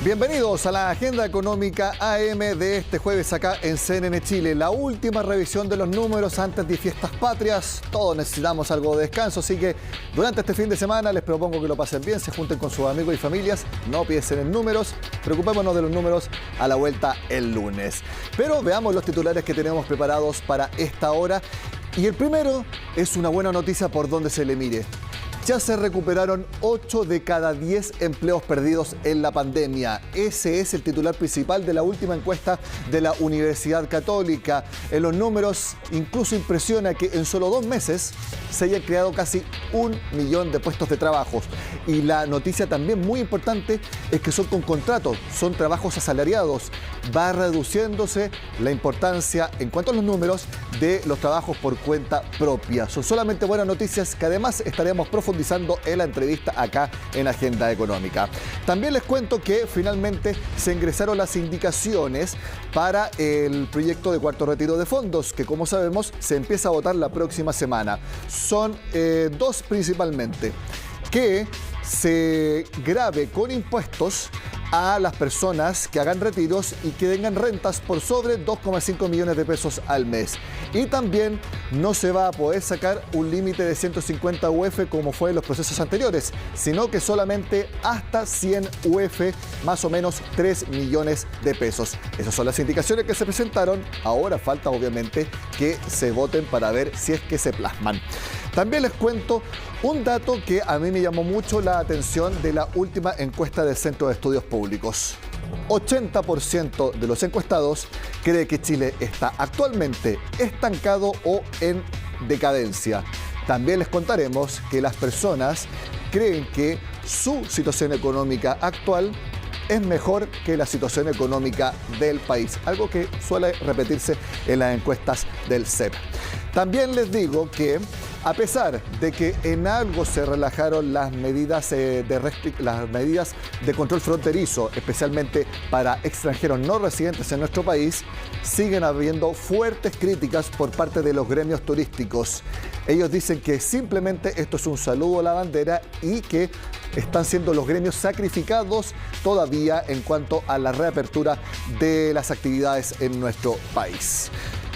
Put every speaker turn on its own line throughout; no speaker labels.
Bienvenidos a la Agenda Económica AM de este jueves acá en CNN Chile. La última revisión de los números antes de fiestas patrias. Todos necesitamos algo de descanso, así que durante este fin de semana les propongo que lo pasen bien, se junten con sus amigos y familias, no piensen en números, preocupémonos de los números a la vuelta el lunes. Pero veamos los titulares que tenemos preparados para esta hora. Y el primero es una buena noticia por donde se le mire. Ya se recuperaron 8 de cada 10 empleos perdidos en la pandemia. Ese es el titular principal de la última encuesta de la Universidad Católica. En los números incluso impresiona que en solo 2 meses se hayan creado casi 1 millón de puestos de trabajo. Y la noticia también muy importante es que son con contrato, son trabajos asalariados. Va reduciéndose la importancia en cuanto a los números de los trabajos por cuenta propia. Son solamente buenas noticias que además estaremos profundizando en la entrevista acá en Agenda Económica. También les cuento que finalmente se ingresaron las indicaciones para el proyecto de cuarto retiro de fondos, que como sabemos se empieza a votar la próxima semana. Son 2 principalmente. Que se grave con impuestos a las personas que hagan retiros y que tengan rentas por sobre 2,5 millones de pesos al mes. Y también no se va a poder sacar un límite de 150 UF como fue en los procesos anteriores, sino que solamente hasta 100 UF, más o menos 3 millones de pesos. Esas son las indicaciones que se presentaron. Ahora falta obviamente que se voten para ver si es que se plasman. También les cuento un dato que a mí me llamó mucho la atención de la última encuesta del Centro de Estudios Públicos. 80% de los encuestados cree que Chile está actualmente estancado o en decadencia. También les contaremos que las personas creen que su situación económica actual es mejor que la situación económica del país, algo que suele repetirse en las encuestas del CEP. También les digo que a pesar de que en algo se relajaron las medidas de control fronterizo, especialmente para extranjeros no residentes en nuestro país, siguen habiendo fuertes críticas por parte de los gremios turísticos. Ellos dicen que simplemente esto es un saludo a la bandera y que están siendo los gremios sacrificados todavía en cuanto a la reapertura de las actividades en nuestro país.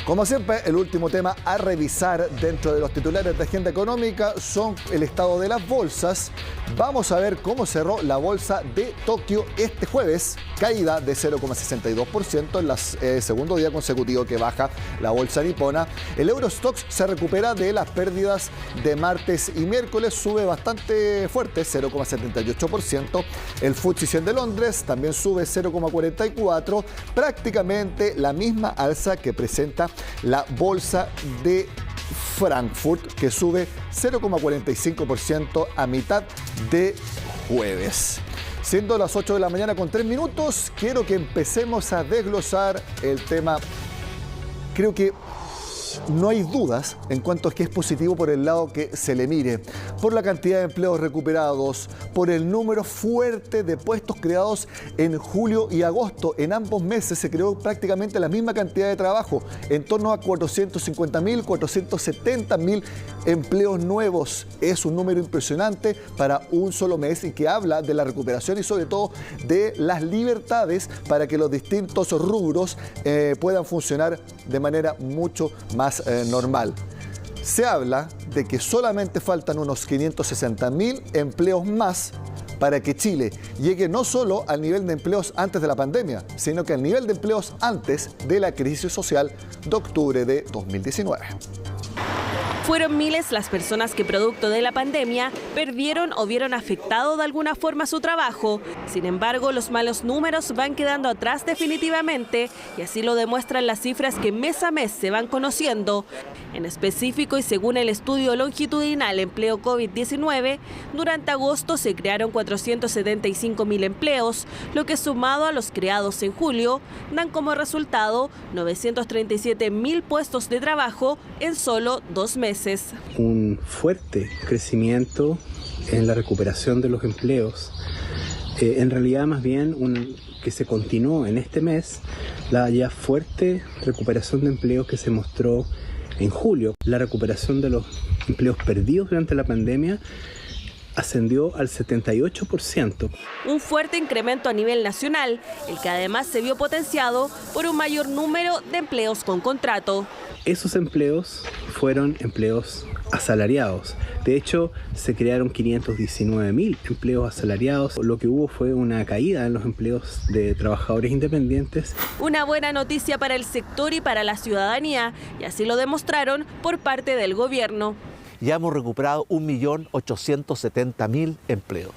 Como siempre, el último tema a revisar dentro de los titulares de Agenda Económica son el estado de las bolsas. Vamos a ver cómo cerró la bolsa de Tokio este jueves, caída de 0,62% en el segundo día consecutivo que baja la bolsa nipona. El Eurostoxx se recupera de las pérdidas de martes y miércoles, sube bastante fuerte, 0,78%. El FTSE 100 de Londres también sube 0,44%, prácticamente la misma alza que presenta la bolsa de Frankfurt, que sube 0,45% a mitad de jueves. Siendo las 8 de la mañana con 3 minutos, quiero que empecemos a desglosar el tema. Creo que no hay dudas en cuanto a que es positivo por el lado que se le mire, por la cantidad de empleos recuperados, por el número fuerte de puestos creados en julio y agosto. En ambos meses se creó prácticamente la misma cantidad de trabajo, en torno a 450.000, 470.000 empleos nuevos. Es un número impresionante para un solo mes y que habla de la recuperación y sobre todo de las libertades para que los distintos rubros puedan funcionar de manera mucho más normal. Se habla de que solamente faltan unos 560.000 empleos más para que Chile llegue no solo al nivel de empleos antes de la pandemia, sino que al nivel de empleos antes de la crisis social de octubre de 2019.
Fueron miles las personas que producto de la pandemia perdieron o vieron afectado de alguna forma su trabajo. Sin embargo, los malos números van quedando atrás definitivamente y así lo demuestran las cifras que mes a mes se van conociendo. En específico y según el estudio longitudinal Empleo COVID-19, durante agosto se crearon 475.000 empleos, lo que sumado a los creados en julio dan como resultado 937.000 puestos de trabajo en solo 2 meses.
Un fuerte crecimiento en la recuperación de los empleos. En realidad, más bien, que se continuó en este mes la ya fuerte recuperación de empleos que se mostró en julio. La recuperación de los empleos perdidos durante la pandemia ascendió al 78%.
Un fuerte incremento a nivel nacional, el que además se vio potenciado por un mayor número de empleos con contrato.
Esos empleos fueron empleos asalariados. De hecho, se crearon 519.000 empleos asalariados. Lo que hubo fue una caída en los empleos de trabajadores independientes.
Una buena noticia para el sector y para la ciudadanía, y así lo demostraron por parte del gobierno.
Ya hemos recuperado 1.870.000 empleos.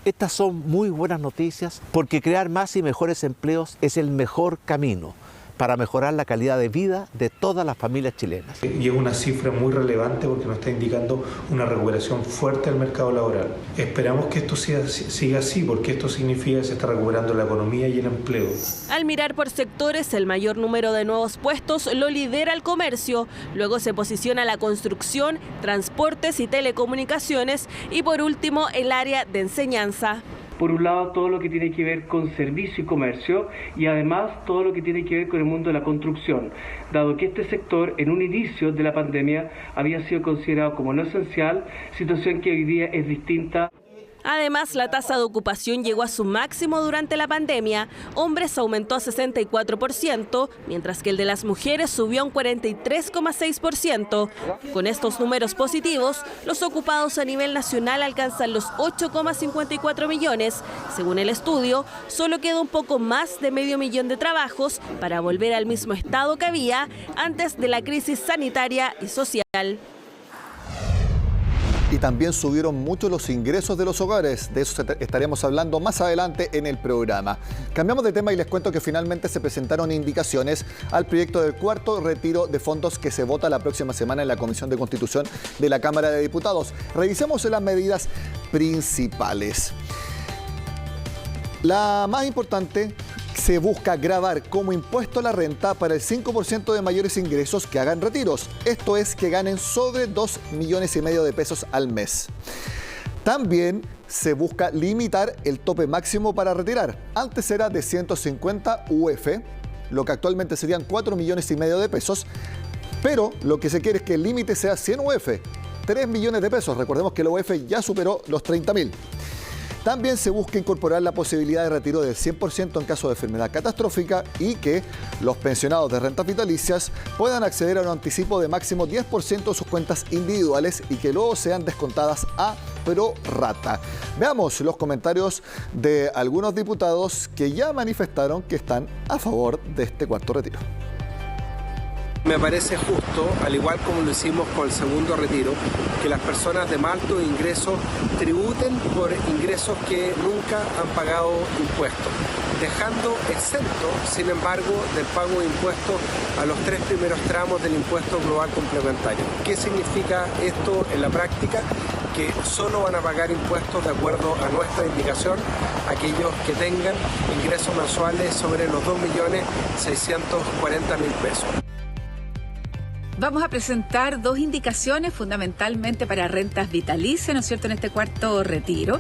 Estas son muy buenas noticias porque crear más y mejores empleos es el mejor camino para mejorar la calidad de vida de todas las familias chilenas.
Y es una cifra muy relevante porque nos está indicando una recuperación fuerte del mercado laboral. Esperamos que esto siga así porque esto significa que se está recuperando la economía y el empleo.
Al mirar por sectores, el mayor número de nuevos puestos lo lidera el comercio, luego se posiciona la construcción, transportes y telecomunicaciones y por último el área de enseñanza.
Por un lado, todo lo que tiene que ver con servicio y comercio y además todo lo que tiene que ver con el mundo de la construcción, dado que este sector en un inicio de la pandemia había sido considerado como no esencial, situación que hoy día es distinta.
Además, la tasa de ocupación llegó a su máximo durante la pandemia. Hombres aumentó a 64%, mientras que el de las mujeres subió a un 43,6%. Con estos números positivos, los ocupados a nivel nacional alcanzan los 8,54 millones. Según el estudio, solo queda un poco más de 500.000 de trabajos para volver al mismo estado que había antes de la crisis sanitaria y social.
Y también subieron mucho los ingresos de los hogares. De eso estaremos hablando más adelante en el programa. Cambiamos de tema y les cuento que finalmente se presentaron indicaciones al proyecto del cuarto retiro de fondos que se vota la próxima semana en la Comisión de Constitución de la Cámara de Diputados. Revisemos las medidas principales. La más importante: se busca gravar como impuesto a la renta para el 5% de mayores ingresos que hagan retiros. Esto es, que ganen sobre 2,5 millones de pesos al mes. También se busca limitar el tope máximo para retirar. Antes era de 150 UF, lo que actualmente serían 4,5 millones de pesos. Pero lo que se quiere es que el límite sea 100 UF, 3 millones de pesos. Recordemos que el UF ya superó los 30.000. También se busca incorporar la posibilidad de retiro del 100% en caso de enfermedad catastrófica y que los pensionados de rentas vitalicias puedan acceder a un anticipo de máximo 10% de sus cuentas individuales y que luego sean descontadas a prorrata. Veamos los comentarios de algunos diputados que ya manifestaron que están a favor de este cuarto retiro.
Me parece justo, al igual como lo hicimos con el segundo retiro, que las personas de más alto ingreso tributen por ingresos que nunca han pagado impuestos, dejando exento, sin embargo, del pago de impuestos a los 3 primeros tramos del impuesto global complementario. ¿Qué significa esto en la práctica? Que solo van a pagar impuestos de acuerdo a nuestra indicación aquellos que tengan ingresos mensuales sobre los 2.640.000 pesos.
Vamos a presentar dos indicaciones fundamentalmente para rentas vitalicias, ¿no es cierto?, en este cuarto retiro,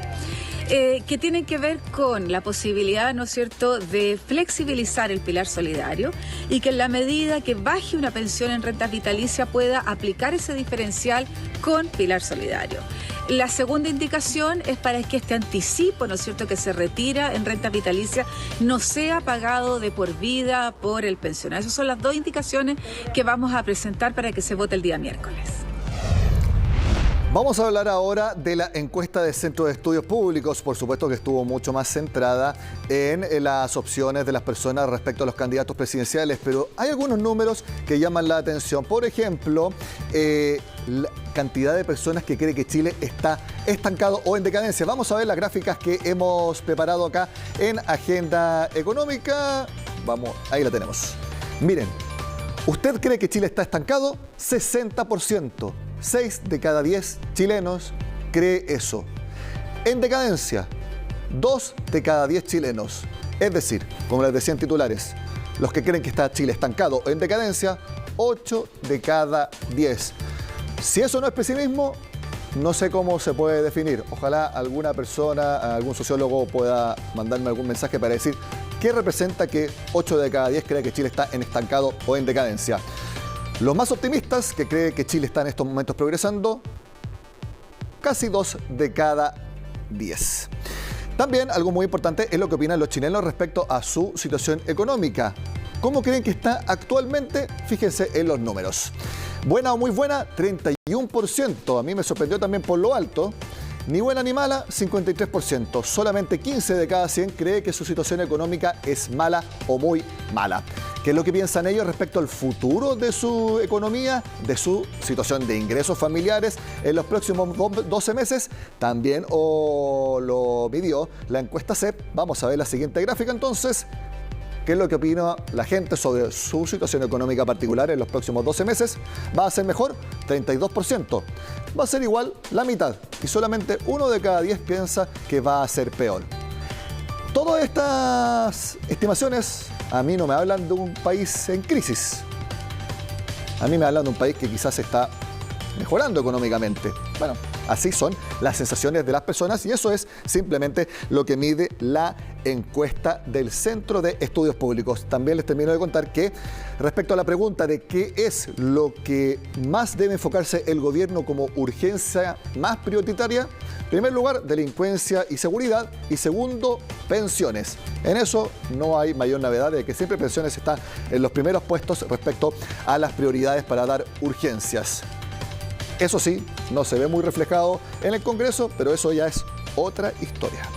que tienen que ver con la posibilidad, ¿no es cierto?, de flexibilizar el pilar solidario y que en la medida que baje una pensión en rentas vitalicias pueda aplicar ese diferencial con pilar solidario. La segunda indicación es para que este anticipo, ¿no es cierto?, que se retira en renta vitalicia no sea pagado de por vida por el pensionado. Esas son las dos indicaciones que vamos a presentar para que se vote el día miércoles.
Vamos a hablar ahora de la encuesta del Centro de Estudios Públicos. Por supuesto que estuvo mucho más centrada en las opciones de las personas respecto a los candidatos presidenciales, pero hay algunos números que llaman la atención. Por ejemplo, la cantidad de personas que cree que Chile está estancado o en decadencia. Vamos a ver las gráficas que hemos preparado acá en Agenda Económica. Vamos, ahí la tenemos. Miren, ¿usted cree que Chile está estancado? 60%. 6 de cada 10 chilenos cree eso. En decadencia, 2 de cada 10 chilenos. Es decir, como les decía en titulares, los que creen que está Chile estancado o en decadencia, 8 de cada 10. Si eso no es pesimismo, no sé cómo se puede definir. Ojalá alguna persona, algún sociólogo pueda mandarme algún mensaje para decir qué representa que 8 de cada 10 cree que Chile está en estancado o en decadencia. Los más optimistas, que creen que Chile está en estos momentos progresando, casi 2 de cada 10. También algo muy importante es lo que opinan los chilenos respecto a su situación económica. ¿Cómo creen que está actualmente? Fíjense en los números. Buena o muy buena, 31%. A mí me sorprendió también por lo alto. Ni buena ni mala, 53%. Solamente 15 de cada 100 cree que su situación económica es mala o muy mala. ¿Qué es lo que piensan ellos respecto al futuro de su economía, de su situación de ingresos familiares en los próximos 12 meses? También lo midió la encuesta CEP. Vamos a ver la siguiente gráfica entonces. ¿Qué es lo que opina la gente sobre su situación económica particular en los próximos 12 meses? ¿Va a ser mejor? 32%. Va a ser igual la mitad. Y solamente 1 de cada 10 piensa que va a ser peor. Todas estas estimaciones a mí no me hablan de un país en crisis. A mí me hablan de un país que quizás está mejorando económicamente. Bueno, así son las sensaciones de las personas y eso es simplemente lo que mide la encuesta del Centro de Estudios Públicos. También les termino de contar que respecto a la pregunta de qué es lo que más debe enfocarse el gobierno como urgencia más prioritaria, en primer lugar, delincuencia y seguridad, y segundo, pensiones. En eso no hay mayor novedad de que siempre pensiones está en los primeros puestos respecto a las prioridades para dar urgencias. Eso sí, no se ve muy reflejado en el Congreso, pero eso ya es otra historia.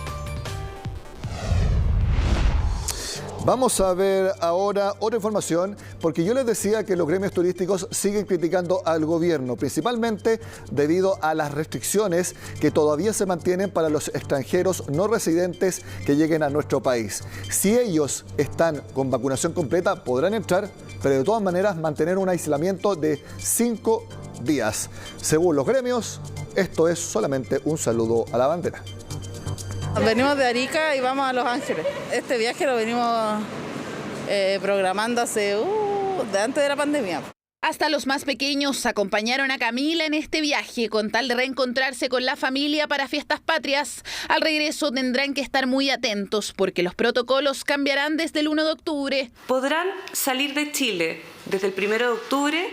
Vamos a ver ahora otra información, porque yo les decía que los gremios turísticos siguen criticando al gobierno, principalmente debido a las restricciones que todavía se mantienen para los extranjeros no residentes que lleguen a nuestro país. Si ellos están con vacunación completa, podrán entrar, pero de todas maneras mantener un aislamiento de 5 días. Según los gremios, esto es solamente un saludo a la bandera.
Venimos de Arica y vamos a Los Ángeles. Este viaje lo venimos programando hace de antes de la pandemia.
Hasta los más pequeños acompañaron a Camila en este viaje con tal de reencontrarse con la familia para fiestas patrias. Al regreso tendrán que estar muy atentos porque los protocolos cambiarán desde el 1 de octubre.
Podrán salir de Chile desde el 1 de octubre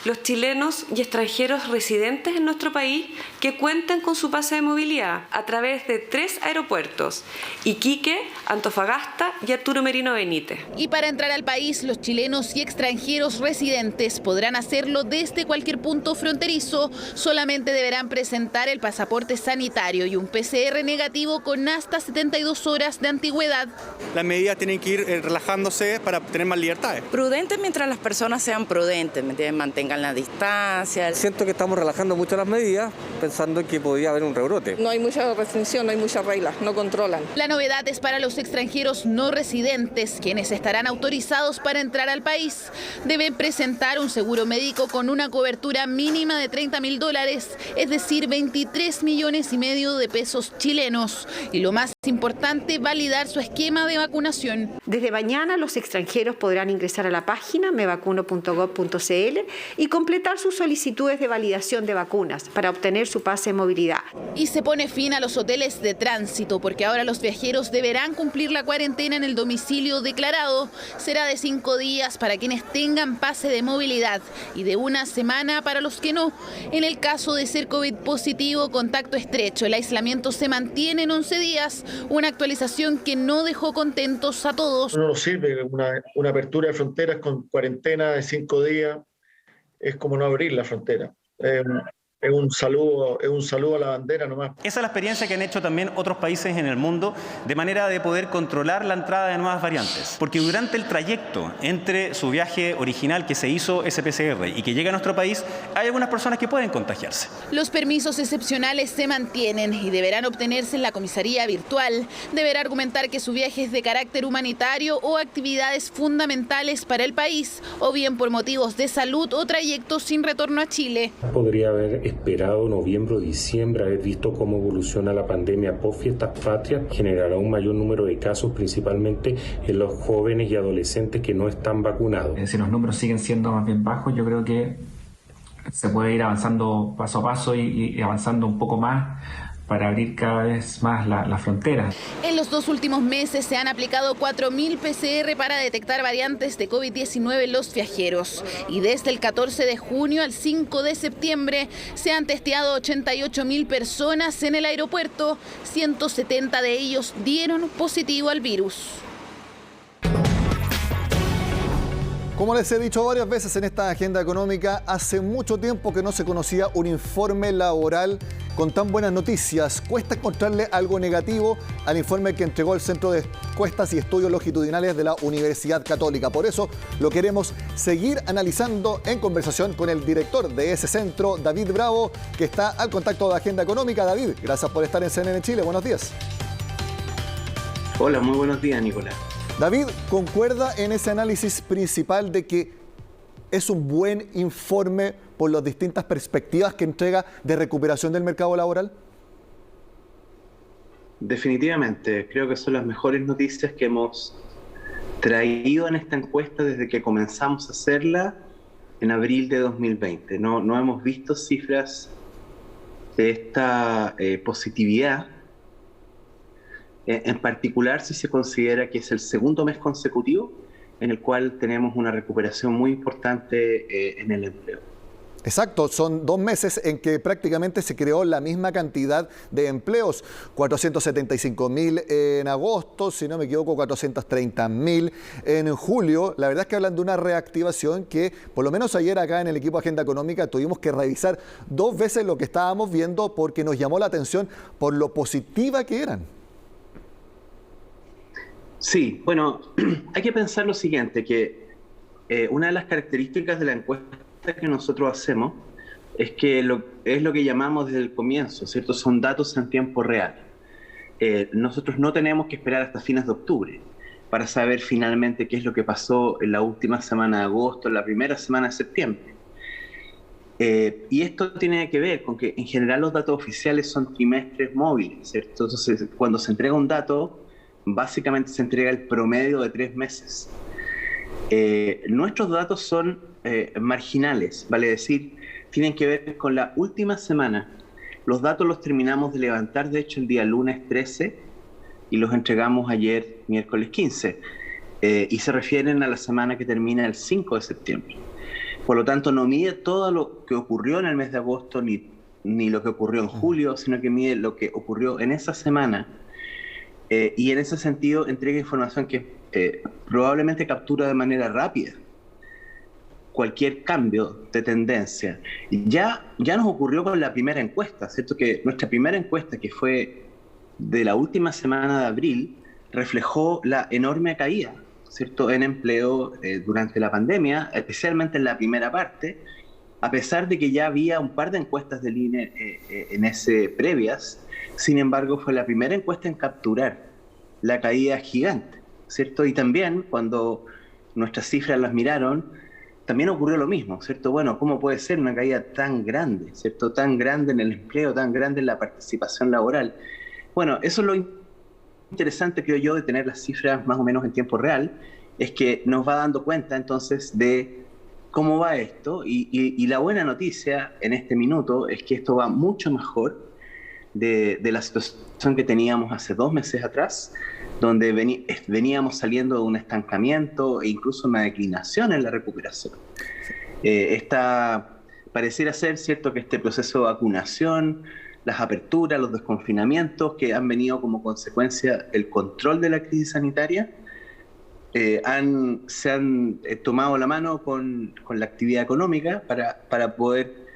los chilenos y extranjeros residentes en nuestro país que cuenten con su pase de movilidad a través de 3 aeropuertos: Iquique, Antofagasta y Arturo Merino Benítez.
Y para entrar al país, los chilenos y extranjeros residentes podrán hacerlo desde cualquier punto fronterizo. Solamente deberán presentar el pasaporte sanitario y un PCR negativo con hasta 72 horas de antigüedad.
Las medidas tienen que ir relajándose para tener más libertades.
Prudentes mientras las personas sean prudentes, mantengan la distancia.
Siento que estamos relajando mucho las medidas, pensando que podía haber un rebrote.
No hay mucha restricción, no hay muchas reglas, no controlan.
La novedad es para los extranjeros no residentes, quienes estarán autorizados para entrar al país. Deben presentar un seguro médico con una cobertura mínima de $30.000, es decir, 23,5 millones de pesos chilenos. Y lo más importante, validar su esquema de vacunación.
Desde mañana los extranjeros podrán ingresar a la página mevacuno.gov.cl y completar sus solicitudes de validación de vacunas para obtener su pase de movilidad.
Y se pone fin a los hoteles de tránsito porque ahora los viajeros deberán cumplir la cuarentena en el domicilio declarado. Será de 5 días para quienes tengan pase de movilidad y de 1 semana para los que no. En el caso de ser COVID positivo, contacto estrecho, el aislamiento se mantiene en 11 días, una actualización que no dejó contentos a todos.
No nos sirve una apertura de fronteras con cuarentena de 5 días. Es como no abrir la frontera. Es un saludo a la bandera nomás.
Esa es la experiencia que han hecho también otros países en el mundo de manera de poder controlar la entrada de nuevas variantes. Porque durante el trayecto entre su viaje original que se hizo ese PCR y que llega a nuestro país, hay algunas personas que pueden contagiarse.
Los permisos excepcionales se mantienen y deberán obtenerse en la comisaría virtual. Deberá argumentar que su viaje es de carácter humanitario o actividades fundamentales para el país, o bien por motivos de salud o trayectos sin retorno a Chile.
Podría haber esperado noviembre o diciembre, haber visto cómo evoluciona la pandemia post fiestas patrias, generará un mayor número de casos, principalmente en los jóvenes y adolescentes que no están vacunados.
Si los números siguen siendo más bien bajos, yo creo que se puede ir avanzando paso a paso y avanzando un poco más abrir cada vez más las fronteras.
En los 2 últimos meses se han aplicado 4.000 PCR para detectar variantes de COVID-19 en los viajeros. Y desde el 14 de junio al 5 de septiembre se han testeado 88.000 personas en el aeropuerto. 170 de ellos dieron positivo al virus.
Como les he dicho varias veces en esta agenda económica, hace mucho tiempo que no se conocía un informe laboral con tan buenas noticias. Cuesta encontrarle algo negativo al informe que entregó el Centro de Encuestas y Estudios Longitudinales de la Universidad Católica. Por eso lo queremos seguir analizando en conversación con el director de ese centro, David Bravo, que está al contacto de Agenda Económica. David, gracias por estar en CNN Chile. Buenos días.
Hola, muy buenos días, Nicolás.
David, ¿concuerda en ese análisis principal de que es un buen informe por las distintas perspectivas que entrega de recuperación del mercado laboral?
Definitivamente, creo que son las mejores noticias que hemos traído en esta encuesta desde que comenzamos a hacerla en abril de 2020. No hemos visto cifras de esta positividad. En particular, si se considera que es el segundo mes consecutivo en el cual tenemos una recuperación muy importante en el empleo.
Exacto, son 2 meses en que prácticamente se creó la misma cantidad de empleos, 475.000 en agosto, si no me equivoco 430.000 en julio. La verdad es que hablan de una reactivación que por lo menos ayer acá en el equipo Agenda Económica tuvimos que revisar 2 veces lo que estábamos viendo porque nos llamó la atención por lo positiva que eran.
Sí, bueno, hay que pensar lo siguiente, que una de las características de la encuesta que nosotros hacemos es que es lo que llamamos desde el comienzo, ¿cierto? Son datos en tiempo real. Nosotros no tenemos que esperar hasta fines de octubre para saber finalmente qué es lo que pasó en la última semana de agosto, en la primera semana de septiembre. Y esto tiene que ver con que en general los datos oficiales son trimestres móviles, ¿cierto? Entonces, cuando se entrega un dato, básicamente se entrega el promedio de 3 meses. Nuestros datos son marginales, vale decir, tienen que ver con la última semana. Los datos los terminamos de levantar, de hecho, el día lunes 13 y los entregamos ayer, miércoles 15. Y se refieren a la semana que termina el 5 de septiembre. Por lo tanto, no mide todo lo que ocurrió en el mes de agosto ni lo que ocurrió en julio, sino que mide lo que ocurrió en esa semana. Y en ese sentido entrega información que probablemente captura de manera rápida cualquier cambio de tendencia. Ya nos ocurrió con la primera encuesta, ¿cierto? Que nuestra primera encuesta, que fue de la última semana de abril, reflejó la enorme caída, ¿cierto?, en empleo durante la pandemia, especialmente en la primera parte, a pesar de que ya había un par de encuestas del INE previas. Sin embargo, fue la primera encuesta en capturar la caída gigante, ¿cierto? Y también cuando nuestras cifras las miraron, también ocurrió lo mismo, ¿cierto? Bueno, ¿cómo puede ser una caída tan grande, ¿cierto? Tan grande en el empleo, tan grande en la participación laboral. Bueno, eso es lo interesante, creo yo, de tener las cifras más o menos en tiempo real, es que nos va dando cuenta entonces de cómo va esto, y la buena noticia en este minuto es que esto va mucho mejor de la situación que teníamos hace 2 meses atrás, donde veníamos saliendo de un estancamiento e incluso una declinación en la recuperación. Pareciera ser cierto que este proceso de vacunación, las aperturas, los desconfinamientos que han venido como consecuencia del control de la crisis sanitaria, se han tomado la mano con la actividad económica para poder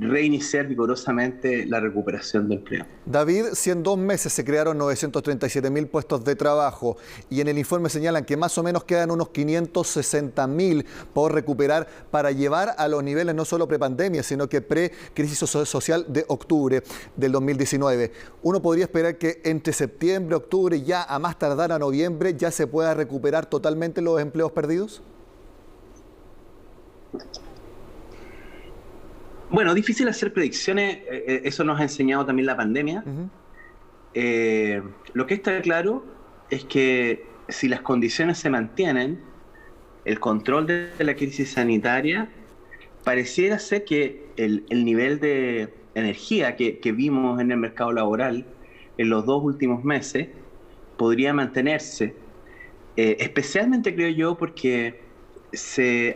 reiniciar vigorosamente la recuperación del empleo.
David, si en 2 meses se crearon 937.000 puestos de trabajo y en el informe señalan que más o menos quedan unos 560.000 por recuperar para llevar a los niveles no solo prepandemia, sino que pre-crisis social de octubre del 2019, ¿uno podría esperar que entre septiembre, octubre, ya a más tardar a noviembre, ya se pueda recuperar totalmente los empleos perdidos?
Bueno, difícil hacer predicciones, eso nos ha enseñado también la pandemia. Lo que está claro es que si las condiciones se mantienen, el control de la crisis sanitaria, pareciera ser que el nivel de energía que vimos en el mercado laboral en los 2 últimos meses podría mantenerse, especialmente creo yo porque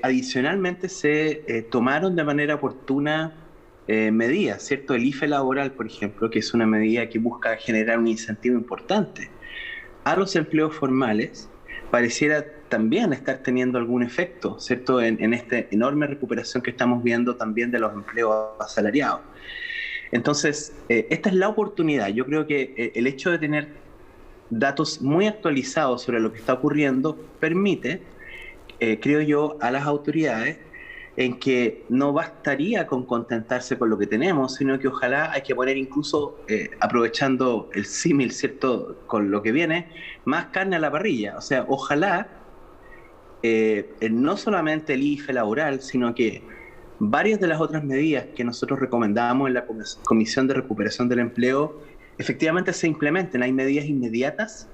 adicionalmente se tomaron de manera oportuna medidas, ¿cierto? El IFE laboral, por ejemplo, que es una medida que busca generar un incentivo importante a los empleos formales, pareciera también estar teniendo algún efecto, ¿cierto? En esta enorme recuperación que estamos viendo también de los empleos asalariados. Entonces, esta es la oportunidad. Yo creo que el hecho de tener datos muy actualizados sobre lo que está ocurriendo permite, creo yo, a las autoridades en que no bastaría con contentarse con lo que tenemos, sino que ojalá hay que poner incluso, aprovechando el símil, ¿cierto?, con lo que viene, más carne a la parrilla. O sea, ojalá no solamente el IFE laboral, sino que varias de las otras medidas que nosotros recomendamos en la Comisión de Recuperación del Empleo efectivamente se implementen. Hay medidas inmediatas.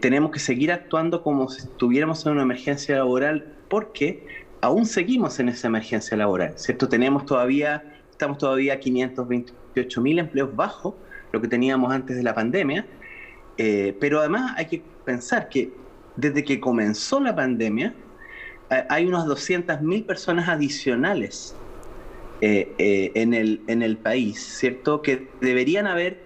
Tenemos que seguir actuando como si estuviéramos en una emergencia laboral, porque aún seguimos en esa emergencia laboral, ¿cierto? Estamos todavía 528.000 empleos bajo lo que teníamos antes de la pandemia, pero además hay que pensar que desde que comenzó la pandemia hay unas 200.000 personas adicionales en el país, ¿cierto? Que deberían haber,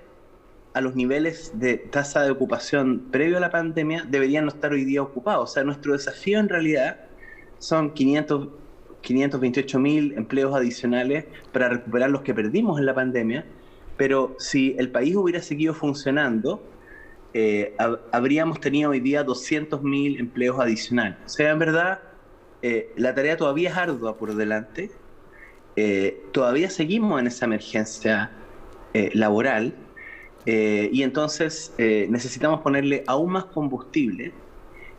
a los niveles de tasa de ocupación previo a la pandemia, deberían no estar hoy día ocupados. O sea, nuestro desafío en realidad son 528.000 empleos adicionales para recuperar los que perdimos en la pandemia, pero si el país hubiera seguido funcionando, habríamos tenido hoy día 200.000 empleos adicionales. O sea, en verdad, la tarea todavía es ardua por delante. Todavía seguimos en esa emergencia laboral, y entonces necesitamos ponerle aún más combustible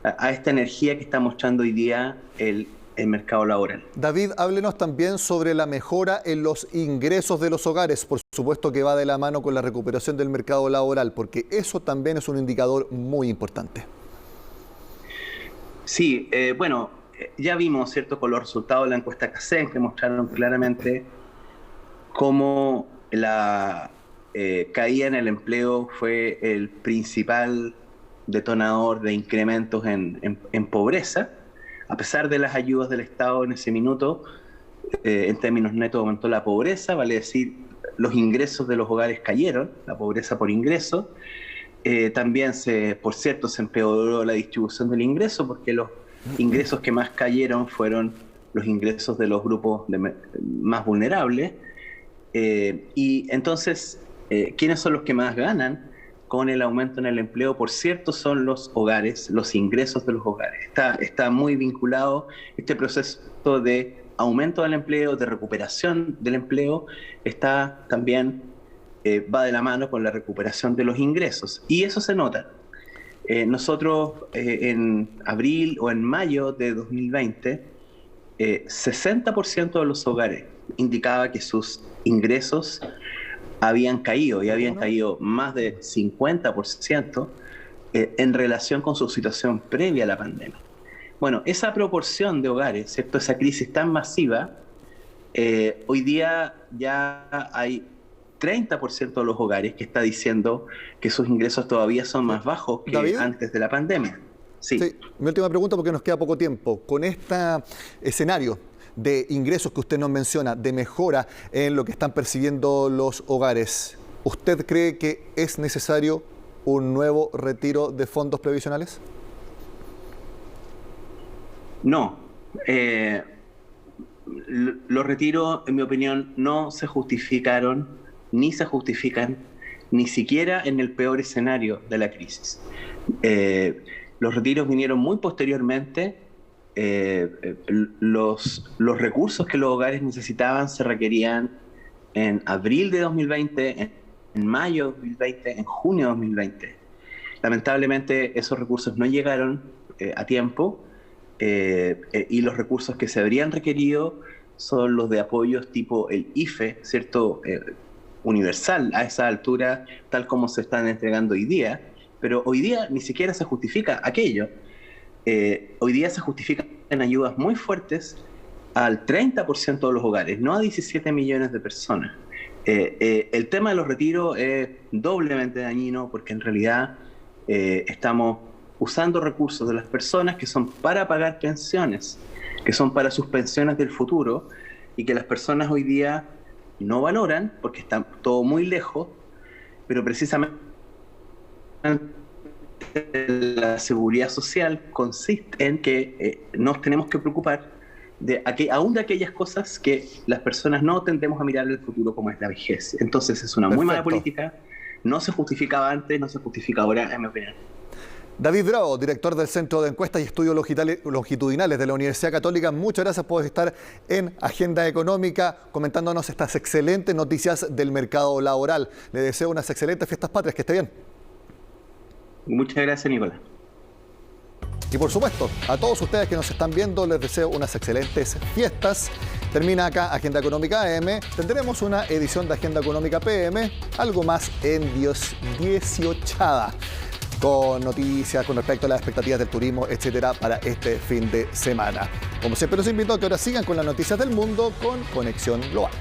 a esta energía que está mostrando hoy día el mercado laboral.
David, háblenos también sobre la mejora en los ingresos de los hogares, por supuesto que va de la mano con la recuperación del mercado laboral, porque eso también es un indicador muy importante.
Sí, bueno, ya vimos, ¿cierto?, con los resultados de la encuesta CACEN, que mostraron claramente cómo la caída en el empleo fue el principal detonador de incrementos en pobreza. A pesar de las ayudas del Estado en ese minuto, en términos netos aumentó la pobreza, vale decir, los ingresos de los hogares cayeron, la pobreza por ingreso. También, por cierto, se empeoró la distribución del ingreso, porque los ingresos que más cayeron fueron los ingresos de los grupos más vulnerables. Y entonces, ¿quiénes son los que más ganan con el aumento en el empleo? Por cierto, son los hogares, los ingresos de los hogares. Está muy vinculado este proceso de aumento del empleo, de recuperación del empleo, está también, va de la mano con la recuperación de los ingresos. Y eso se nota. Nosotros en abril o en mayo de 2020, 60% de los hogares indicaba que sus ingresos habían caído, y habían caído más de 50% en relación con su situación previa a la pandemia. Bueno, esa proporción de hogares, ¿cierto?, esa crisis tan masiva, hoy día ya hay 30% de los hogares que está diciendo que sus ingresos todavía son más bajos que ¿David? Antes de la pandemia. Sí.
Mi última pregunta, porque nos queda poco tiempo. Con este escenario de ingresos que usted nos menciona, de mejora en lo que están percibiendo los hogares, ¿usted cree que es necesario un nuevo retiro de fondos previsionales?
No. Los retiros, en mi opinión, no se justificaron, ni se justifican, ni siquiera en el peor escenario de la crisis. Los retiros vinieron muy posteriormente. Los recursos que los hogares necesitaban se requerían en abril de 2020, en mayo de 2020, en junio de 2020. Lamentablemente esos recursos no llegaron a tiempo, y los recursos que se habrían requerido son los de apoyos tipo el IFE, ¿cierto?, universal a esa altura, tal como se están entregando hoy día, pero hoy día ni siquiera se justifica aquello. Hoy día se justifican ayudas muy fuertes al 30% de los hogares, no a 17 millones de personas. El tema de los retiros es doblemente dañino porque en realidad estamos usando recursos de las personas que son para pagar pensiones, que son para sus pensiones del futuro y que las personas hoy día no valoran porque está todo muy lejos, pero precisamente la seguridad social consiste en que nos tenemos que preocupar aún de aquellas cosas que las personas no tendemos a mirar en el futuro, como es la vejez. Entonces es una muy mala política, no se justificaba antes, no se justifica ahora, en mi opinión.
David Bravo, director del Centro de Encuestas y Estudios Longitudinales de la Universidad Católica, muchas gracias por estar en Agenda Económica comentándonos estas excelentes noticias del mercado laboral. Le deseo unas excelentes fiestas patrias, que esté bien.
Muchas gracias, Nicolás.
Y por supuesto, a todos ustedes que nos están viendo, les deseo unas excelentes fiestas. Termina acá Agenda Económica AM. Tendremos una edición de Agenda Económica PM, algo más en 18ª, con noticias con respecto a las expectativas del turismo, etcétera, para este fin de semana. Como siempre, los invito a que ahora sigan con las noticias del mundo con Conexión Global.